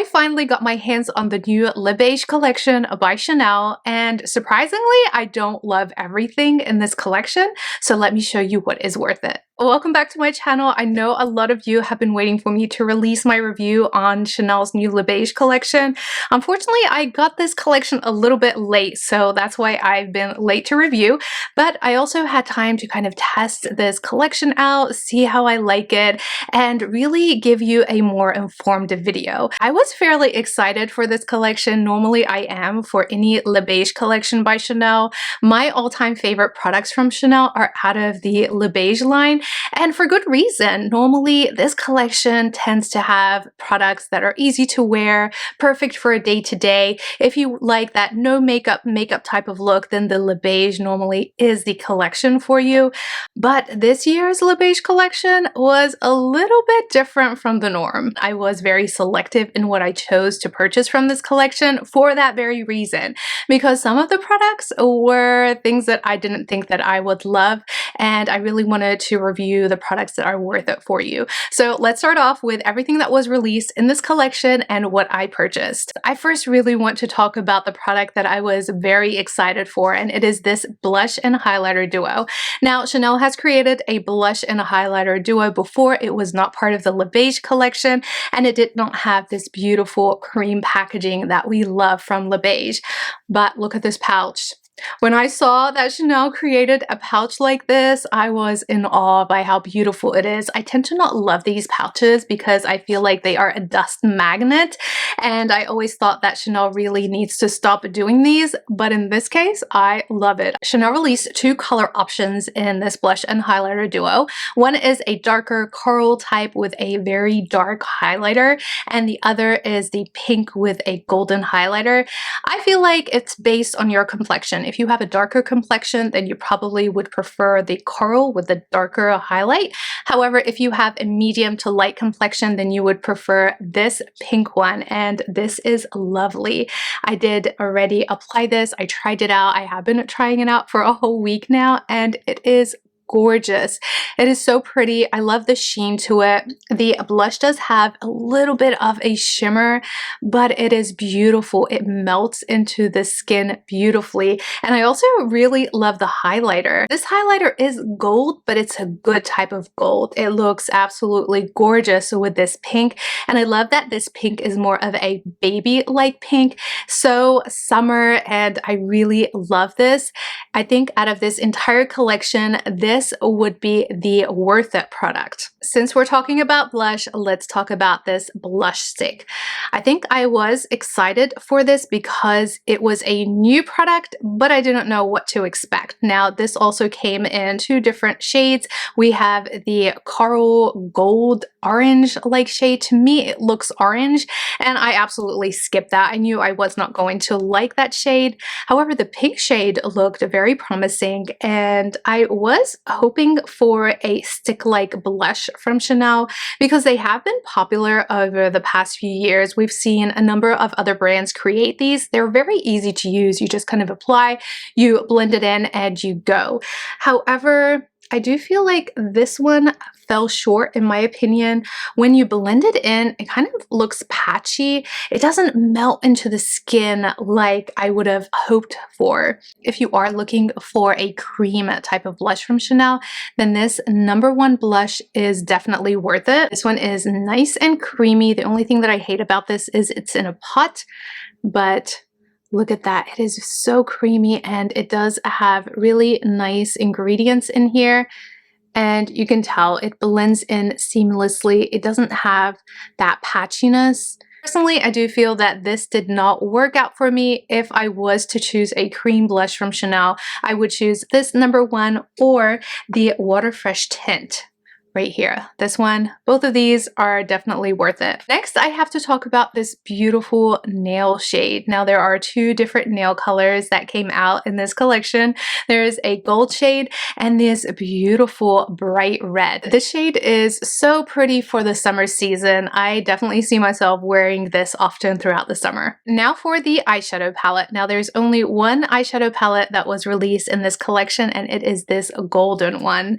I finally got my hands on the new Le Beige collection by Chanel, and surprisingly, I don't love everything in this collection, so let me show you what is worth it. Welcome back to my channel. I know a lot of you have been waiting for me to release my review on Chanel's new Le Beige collection. Unfortunately, I got this collection a little bit late, so that's why I've been late to review, but I also had time to kind of test this collection out, see how I like it, and really give you a more informed video. I was fairly excited for this collection. Normally I am for any Le Beige collection by Chanel. My all-time favorite products from Chanel are out of the Le Beige line, and for good reason. Normally this collection tends to have products that are easy to wear, perfect for a day-to-day. If you like that no makeup type of look, then the Le Beige normally is the collection for you. But this year's Le Beige collection was a little bit different from the norm. I was very selective in what I chose to purchase from this collection for that very reason, because some of the products were things that I didn't think that I would love, and I really wanted to review the products that are worth it for you. So let's start off with everything that was released in this collection and what I purchased. I first really want to talk about the product that I was very excited for, and it is this blush and highlighter duo. Now, Chanel has created a blush and a highlighter duo before. It was not part of the Le Beige collection, and it did not have this beautiful cream packaging that we love from Le Beige. But look at this pouch. When I saw that Chanel created a pouch like this, I was in awe by how beautiful it is. I tend to not love these pouches because I feel like they are a dust magnet, and I always thought that Chanel really needs to stop doing these, but in this case, I love it. Chanel released two color options in this blush and highlighter duo. One is a darker coral type with a very dark highlighter, and the other is the pink with a golden highlighter. I feel like it's based on your complexion. If you have a darker complexion, then you probably would prefer the coral with the darker highlight. However, if you have a medium to light complexion, then you would prefer this pink one, and this is lovely. I did already apply this. I tried it out. I have been trying it out for a whole week now, and it is gorgeous. It is so pretty. I love the sheen to it. The blush does have a little bit of a shimmer, but it is beautiful. It melts into the skin beautifully. And I also really love the highlighter. This highlighter is gold, but it's a good type of gold. It looks absolutely gorgeous with this pink. And I love that this pink is more of a baby-like pink. So summer, and I really love this. I think out of this entire collection, this would be the worth it product. Since we're talking about blush, let's talk about this blush stick. I think I was excited for this because it was a new product, but I didn't know what to expect. Now, this also came in two different shades. We have the coral gold orange like shade. To me, it looks orange, and I absolutely skipped that. I knew I was not going to like that shade. However, the pink shade looked very promising, and I was hoping for a stick-like blush from Chanel because they have been popular over the past few years. We've seen a number of other brands create these. They're very easy to use. You just kind of apply, you blend it in, and you go. However, I do feel like this one fell short in my opinion. When you blend it in, it kind of looks patchy. It doesn't melt into the skin like I would have hoped for. If you are looking for a cream type of blush from Chanel, then this #1 blush is definitely worth it. This one is nice and creamy. The only thing that I hate about this is it's in a pot, but look at that. It is so creamy, and it does have really nice ingredients in here. And you can tell it blends in seamlessly. It doesn't have that patchiness. Personally, I do feel that this did not work out for me. If I was to choose a cream blush from Chanel, I would choose this #1 or the Water Fresh tint right here. This one, both of these are definitely worth it. Next, I have to talk about this beautiful nail shade. Now, there are two different nail colors that came out in this collection. There's a gold shade and this beautiful bright red. This shade is so pretty for the summer season. I definitely see myself wearing this often throughout the summer. Now for the eyeshadow palette. Now, there's only one eyeshadow palette that was released in this collection, and it is this golden one.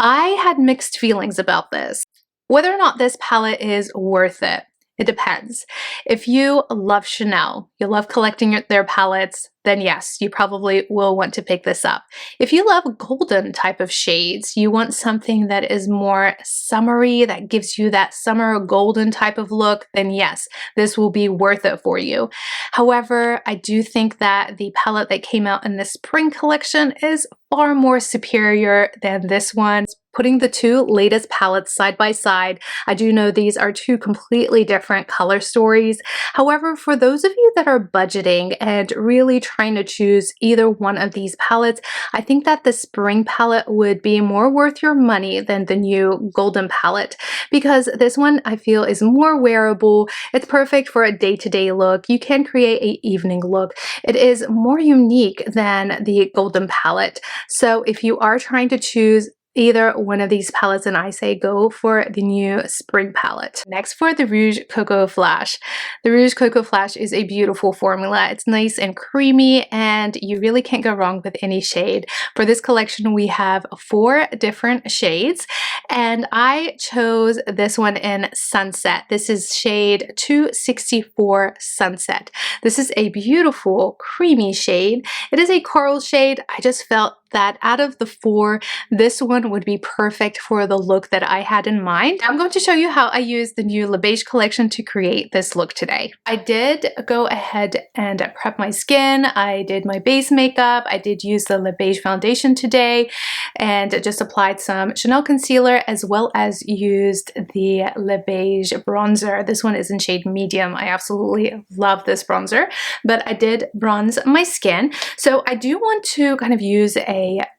I had mixed feelings about this. Whether or not this palette is worth it. It depends. If you love Chanel, you love collecting their palettes, then yes, you probably will want to pick this up. If you love golden type of shades, you want something that is more summery, that gives you that summer golden type of look, then yes, this will be worth it for you. However, I do think that the palette that came out in the spring collection is far more superior than this one. Putting the two latest palettes side by side, I do know these are two completely different color stories. However, for those of you that are budgeting and really trying to choose either one of these palettes, I think that the spring palette would be more worth your money than the new golden palette, because this one I feel is more wearable. It's perfect for a day-to-day look. You can create an evening look. It is more unique than the golden palette. So if you are trying to choose either one of these palettes, and I say go for the new spring palette. Next, for the Rouge Coco Flash. The Rouge Coco Flash is a beautiful formula. It's nice and creamy, and you really can't go wrong with any shade. For this collection, we have 4 different shades, and I chose this one in Sunset. This is shade 264 Sunset. This is a beautiful creamy shade. It is a coral shade. I just felt that out of the 4, this one would be perfect for the look that I had in mind. I'm going to show you how I used the new Beiges collection to create this look today. I did go ahead and prep my skin. I did my base makeup. I did use the Beiges foundation today and just applied some Chanel concealer, as well as used the Beiges bronzer. This one is in shade medium. I absolutely love this bronzer, but I did bronze my skin. So I do want to kind of use a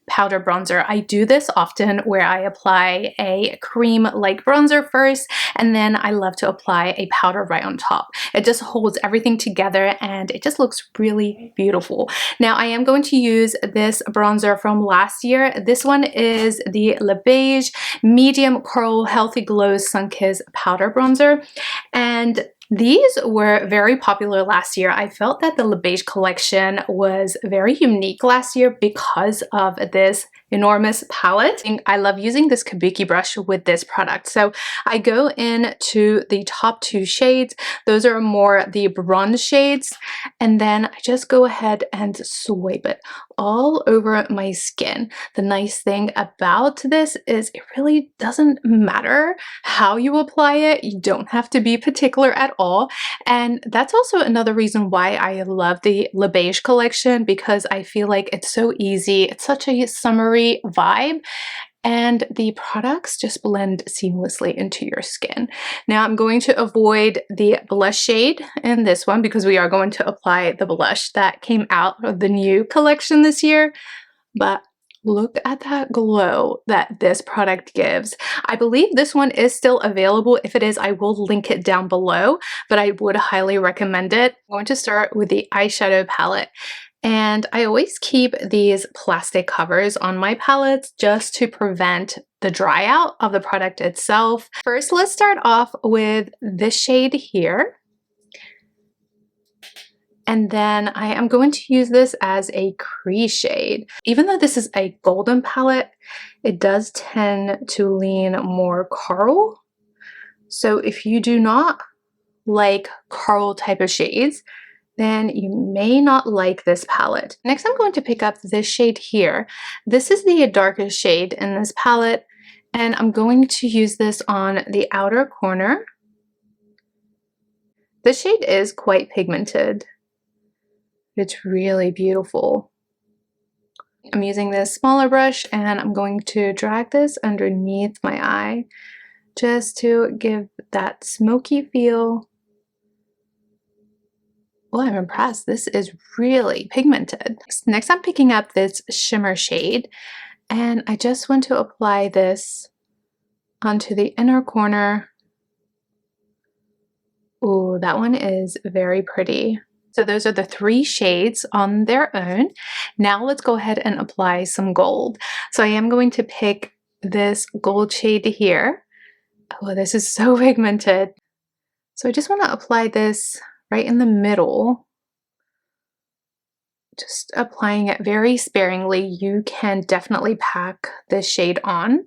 powder bronzer. I do this often where I apply a cream-like bronzer first, and then I love to apply a powder right on top. It just holds everything together and it just looks really beautiful. Now I am going to use this bronzer from last year. This one is the Beiges Medium Coral Healthy Glow Sun-Kissed Powder Bronzer, and these were very popular last year. I felt that the Beiges collection was very unique last year because of this enormous palette. And I love using this kabuki brush with this product. So I go into the top 2 shades. Those are more the bronze shades. And then I just go ahead and swipe it all over my skin. The nice thing about this is it really doesn't matter how you apply it. You don't have to be particular at all. And that's also another reason why I love the Beiges collection, because I feel like it's so easy. It's such a summery vibe, and the products just blend seamlessly into your skin. Now I'm going to avoid the blush shade in this one because we are going to apply the blush that came out of the new collection this year, but look at that glow that this product gives. I believe this one is still available. If it is, I will link it down below, but I would highly recommend it. I'm going to start with the eyeshadow palette. And I always keep these plastic covers on my palettes just to prevent the dry out of the product itself. First, let's start off with this shade here. And then I am going to use this as a crease shade. Even though this is a golden palette, it does tend to lean more coral. So if you do not like coral type of shades, then you may not like this palette. Next, I'm going to pick up this shade here. This is the darkest shade in this palette, and I'm going to use this on the outer corner. This shade is quite pigmented. It's really beautiful. I'm using this smaller brush, and I'm going to drag this underneath my eye just to give that smoky feel. Well, I'm impressed. This is really pigmented. Next, I'm picking up this shimmer shade, and I just want to apply this onto the inner corner. Ooh, that one is very pretty. So those are the 3 shades on their own. Now let's go ahead and apply some gold. So I am going to pick this gold shade here. Oh, this is so pigmented. So I just want to apply this right in the middle. Just applying it very sparingly. You can definitely pack this shade on.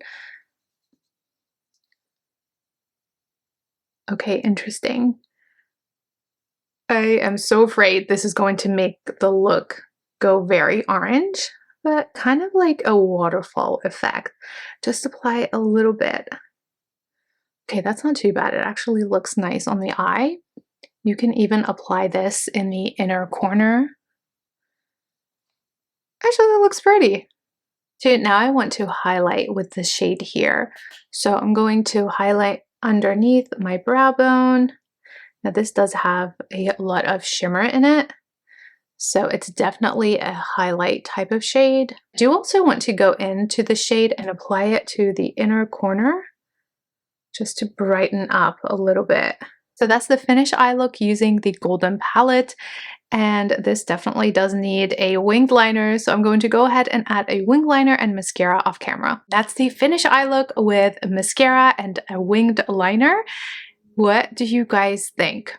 Okay, interesting. I am so afraid this is going to make the look go very orange, but kind of like a waterfall effect. Just apply a little bit. Okay, that's not too bad. It actually looks nice on the eye. You can even apply this in the inner corner. Actually, it looks pretty. So now I want to highlight with the shade here. So I'm going to highlight underneath my brow bone. Now this does have a lot of shimmer in it, so it's definitely a highlight type of shade. I do also want to go into the shade and apply it to the inner corner just to brighten up a little bit. So that's the finished eye look using the golden palette. And this definitely does need a winged liner, so I'm going to go ahead and add a winged liner and mascara off camera. That's the finished eye look with mascara and a winged liner. What do you guys think?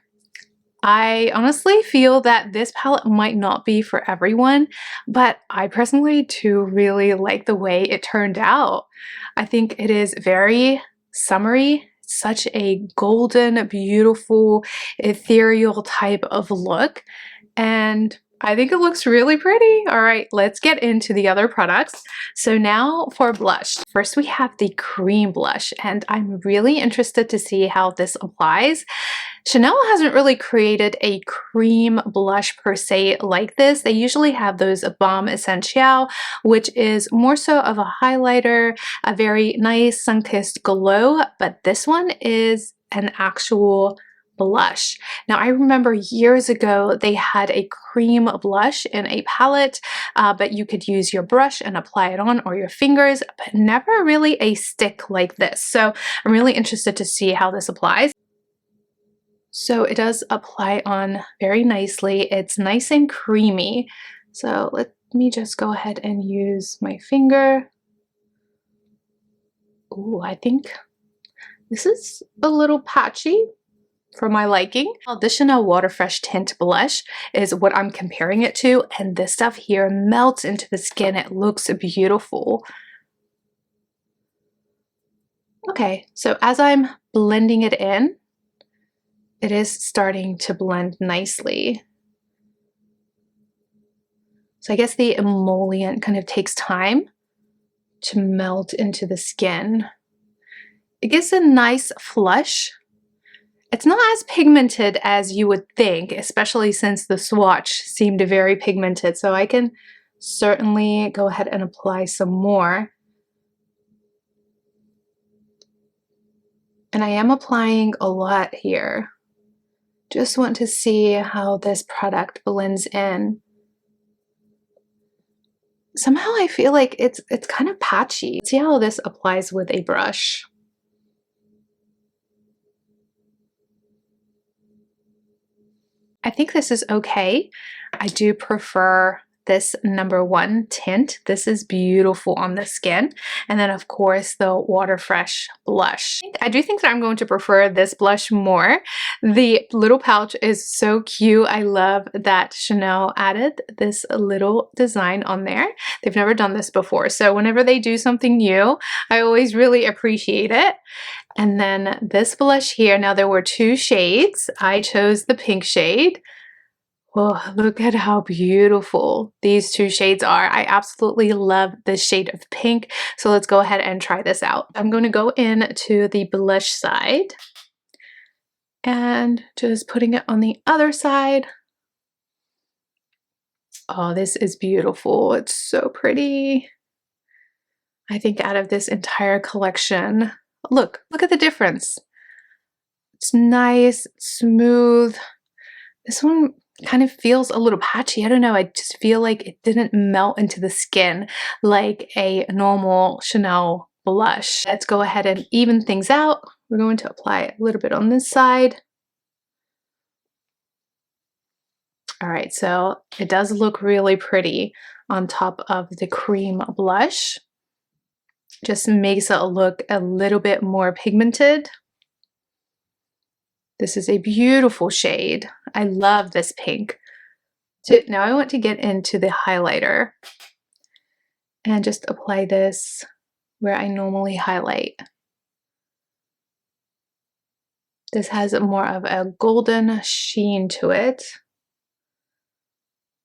I honestly feel that this palette might not be for everyone, but I personally do really like the way it turned out. I think it is very summery, such a golden, beautiful, ethereal type of look, and I think it looks really pretty. All right, let's get into the other products. So now for blush. First we have the cream blush, and I'm really interested to see how this applies. Chanel hasn't really created a cream blush per se like this. They usually have those Balm Essential, which is more so of a highlighter, a very nice sun-kissed glow, but this one is an actual blush. Now I remember years ago they had a cream blush in a palette, but you could use your brush and apply it on, or your fingers, but never really a stick like this. So I'm really interested to see how this applies. So it does apply on very nicely. It's nice and creamy. So let me just go ahead and use my finger. Ooh, I think this is a little patchy for my liking. The Chanel Water Fresh Tint Blush is what I'm comparing it to, and this stuff here melts into the skin. It looks beautiful. Okay, so as I'm blending it in, it is starting to blend nicely. So I guess the emollient kind of takes time to melt into the skin. It gives a nice flush. It's not as pigmented as you would think, especially since the swatch seemed very pigmented. So I can certainly go ahead and apply some more. And I am applying a lot here. Just want to see how this product blends in. Somehow I feel like it's kind of patchy. See how this applies with a brush. I think this is okay. I do prefer this #1 tint. This is beautiful on the skin. And then of course the Water Fresh blush. I do think that I'm going to prefer this blush more. The little pouch is so cute. I love that Chanel added this little design on there. They've never done this before. So whenever they do something new, I always really appreciate it. And then this blush here, now there were 2 shades. I chose the pink shade. Oh, look at how beautiful these 2 shades are. I absolutely love this shade of pink. So let's go ahead and try this out. I'm going to go in to the blush side and just putting it on the other side. Oh, this is beautiful. It's so pretty. I think out of this entire collection, look at the difference. It's nice, smooth. This one kind of feels a little patchy. I don't know. I just feel like it didn't melt into the skin like a normal Chanel blush. Let's go ahead and even things out. We're going to apply a little bit on this side. All right, so it does look really pretty on top of the cream blush. Just makes it look a little bit more pigmented. This is a beautiful shade. I love this pink. So now I want to get into the highlighter and just apply this where I normally highlight. This has more of a golden sheen to it.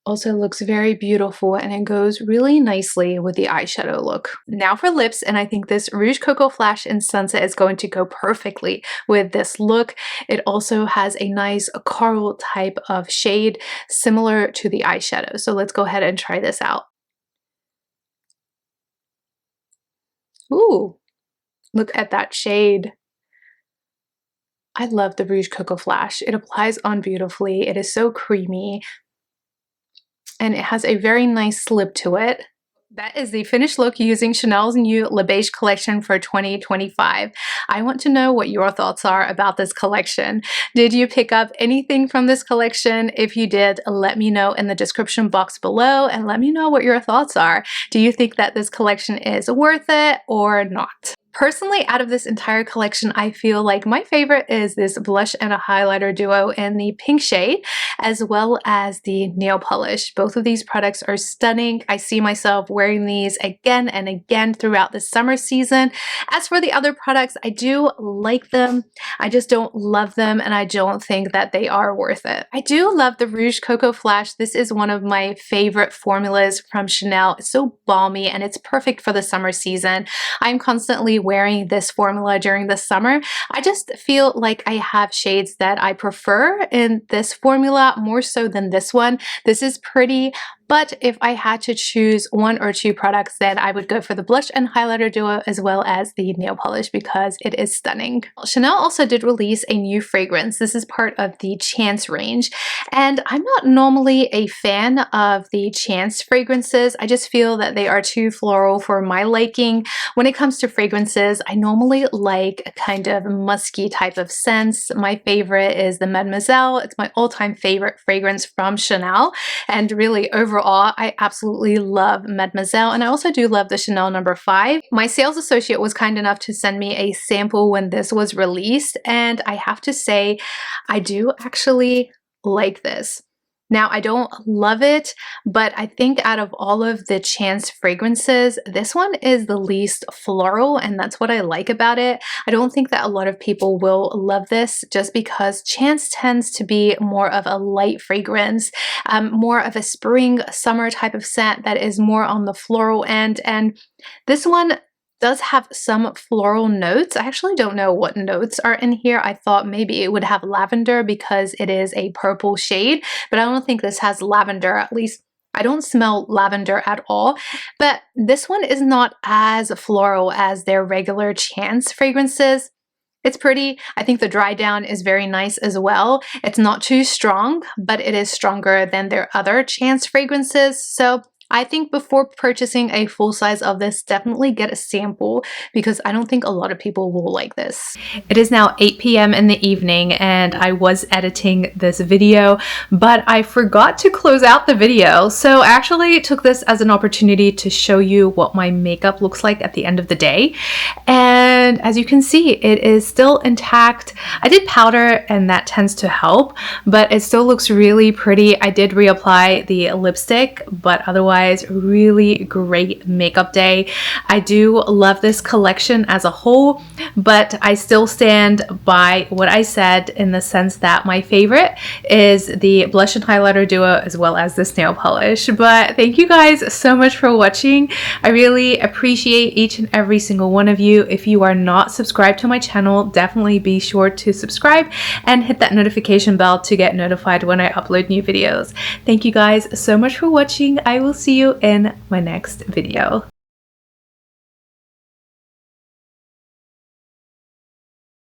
Also looks very beautiful, and it goes really nicely with the eyeshadow look. Now for lips, and I think this Rouge Coco Flash in Sunset is going to go perfectly with this look. It also has a nice coral type of shade similar to the eyeshadow. So let's go ahead and try this out. Ooh, look at that shade. I love the Rouge Coco Flash. It applies on beautifully. It is so creamy, and it has a very nice slip to it. That is the finished look using Chanel's new Le Beige collection for 2025. I want to know what your thoughts are about this collection. Did you pick up anything from this collection? If you did, let me know in the description box below and let me know what your thoughts are. Do you think that this collection is worth it or not? Personally, out of this entire collection, I feel like my favorite is this blush and a highlighter duo in the pink shade, as well as the nail polish. Both of these products are stunning. I see myself wearing these again and again throughout the summer season. As for the other products, I do like them. I just don't love them, and I don't think that they are worth it. I do love the Rouge Coco Flash. This is one of my favorite formulas from Chanel. It's so balmy, and it's perfect for the summer season. I'm constantly wearing this formula during the summer. I just feel like I have shades that I prefer in this formula more so than this one. This is pretty, but if I had to choose one or two products, then I would go for the blush and highlighter duo as well as the nail polish because it is stunning. Chanel also did release a new fragrance. This is part of the Chance range, and I'm not normally a fan of the Chance fragrances. I just feel that they are too floral for my liking. When it comes to fragrances, I normally like a kind of musky type of scents. My favorite is the Mademoiselle. It's my all-time favorite fragrance from Chanel, and really overall I absolutely love Mademoiselle, and I also do love the Chanel No. 5. My sales associate was kind enough to send me a sample when this was released, and I have to say I do actually like this. Now, I don't love it, but I think out of all of the Chance fragrances, this one is the least floral, and that's what I like about it. I don't think that a lot of people will love this just because Chance tends to be more of a light fragrance, more of a spring, summer type of scent that is more on the floral end, and this one does have some floral notes. I actually don't know what notes are in here. I thought maybe it would have lavender because it is a purple shade, but I don't think this has lavender. At least I don't smell lavender at all, but this one is not as floral as their regular Chance fragrances. It's pretty. I think the dry down is very nice as well. It's not too strong, but it is stronger than their other Chance fragrances. So I think before purchasing a full size of this, definitely get a sample because I don't think a lot of people will like this. It is now 8 p.m. in the evening and I was editing this video, but I forgot to close out the video. So I actually took this as an opportunity to show you what my makeup looks like at the end of the day. And as you can see, it is still intact. I did powder and that tends to help, but it still looks really pretty. I did reapply the lipstick, but otherwise really great makeup day. I do love this collection as a whole, but I still stand by what I said in the sense that my favorite is the blush and highlighter duo as well as this nail polish. But thank you guys so much for watching. I really appreciate each and every single one of you. If you are not subscribed to my channel, definitely be sure to subscribe and hit that notification bell to get notified when I upload new videos. Thank you guys so much for watching. I will see you in my next video.